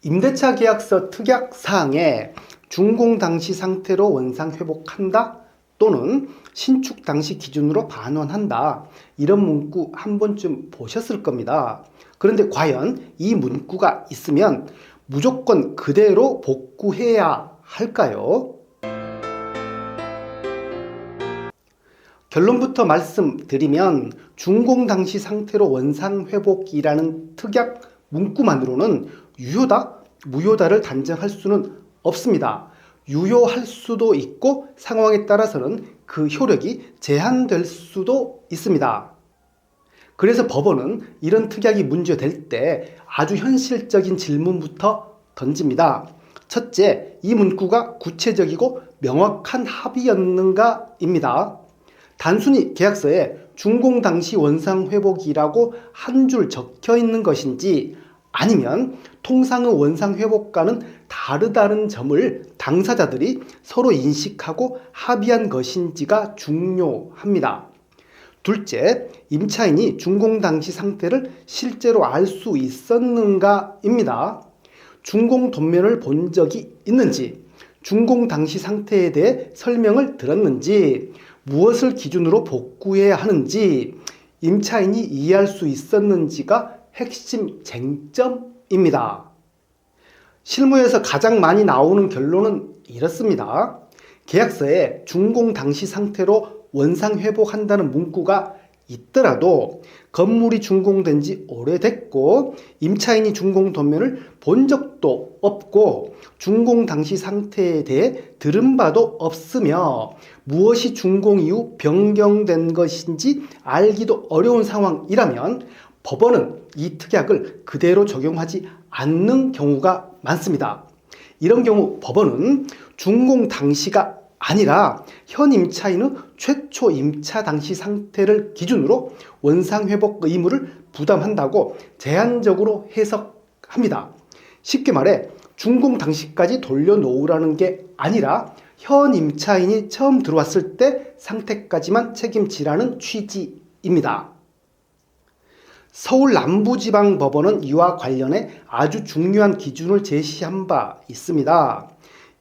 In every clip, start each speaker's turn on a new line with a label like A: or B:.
A: 임대차 계약서 특약 사항에 준공 당시 상태로 원상 회복한다 또는 신축 당시 기준으로 반환한다, 이런 문구 한 번쯤 보셨을 겁니다. 그런데 과연 이 문구가 있으면 무조건 그대로 복구해야 할까요? 결론부터 말씀드리면 준공 당시 상태로 원상 회복이라는 특약 문구만으로는 유효다, 무효다를 단정할 수는 없습니다. 유효할 수도 있고 상황에 따라서는 그 효력이 제한될 수도 있습니다. 그래서 법원은 이런 특약이 문제될 때 아주 현실적인 질문부터 던집니다. 첫째, 이 문구가 구체적이고 명확한 합의였는가입니다. 단순히 계약서에 준공 당시 원상 회복이라고 한 줄 적혀 있는 것인지, 아니면 통상의 원상 회복과는 다르다는 점을 당사자들이 서로 인식하고 합의한 것인지가 중요합니다. 둘째, 임차인이 준공 당시 상태를 실제로 알 수 있었는가입니다. 준공 도면을 본 적이 있는지, 준공 당시 상태에 대해 설명을 들었는지, 무엇을 기준으로 복구해야 하는지 임차인이 이해할 수 있었는지가 핵심 쟁점입니다. 실무에서 가장 많이 나오는 결론은 이렇습니다. 계약서에 준공 당시 상태로 원상 회복한다는 문구가 있더라도 건물이 준공된 지 오래됐고 임차인이 준공 도면을 본 적도 없고 준공 당시 상태에 대해 들은 바도 없으며 무엇이 준공 이후 변경된 것인지 알기도 어려운 상황이라면 법원은 이 특약을 그대로 적용하지 않는 경우가 많습니다. 이런 경우 법원은 준공 당시가 아니라 현 임차인의 최초 임차 당시 상태를 기준으로 원상회복 의무를 부담한다고 제한적으로 해석합니다. 쉽게 말해 준공 당시까지 돌려놓으라는 게 아니라 현 임차인이 처음 들어왔을 때 상태까지만 책임지라는 취지입니다. 서울 남부지방법원은 이와 관련해 아주 중요한 기준을 제시한 바 있습니다.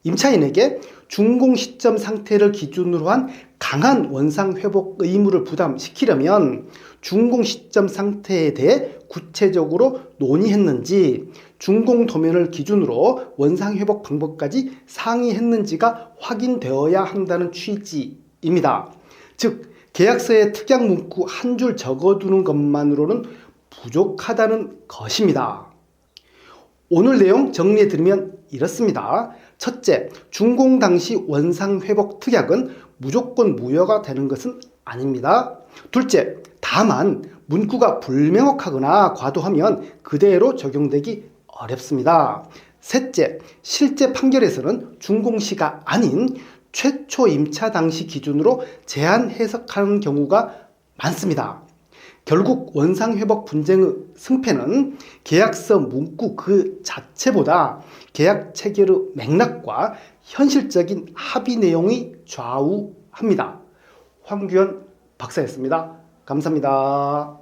A: 임차인에게 준공 시점 상태를 기준으로 한 강한 원상 회복 의무를 부담시키려면 준공 시점 상태에 대해 구체적으로 논의했는지, 준공 도면을 기준으로 원상 회복 방법까지 상의했는지가 확인되어야 한다는 취지입니다. 즉, 계약서에 특약 문구 한 줄 적어두는 것만으로는 부족하다는 것입니다. 오늘 내용 정리해드리면 이렇습니다. 첫째, 준공 당시 원상 회복 특약은 무조건 무효가 되는 것은 아닙니다. 둘째, 다만 문구가 불명확하거나 과도하면 그대로 적용되기 어렵습니다. 셋째, 실제 판결에서는 준공시가 아닌 최초 임차 당시 기준으로 제한 해석하는 경우가 많습니다. 결국 원상회복 분쟁의 승패는 계약서 문구 그 자체보다 계약 체결의 맥락과 현실적인 합의 내용이 좌우합니다. 황규현 박사였습니다. 감사합니다.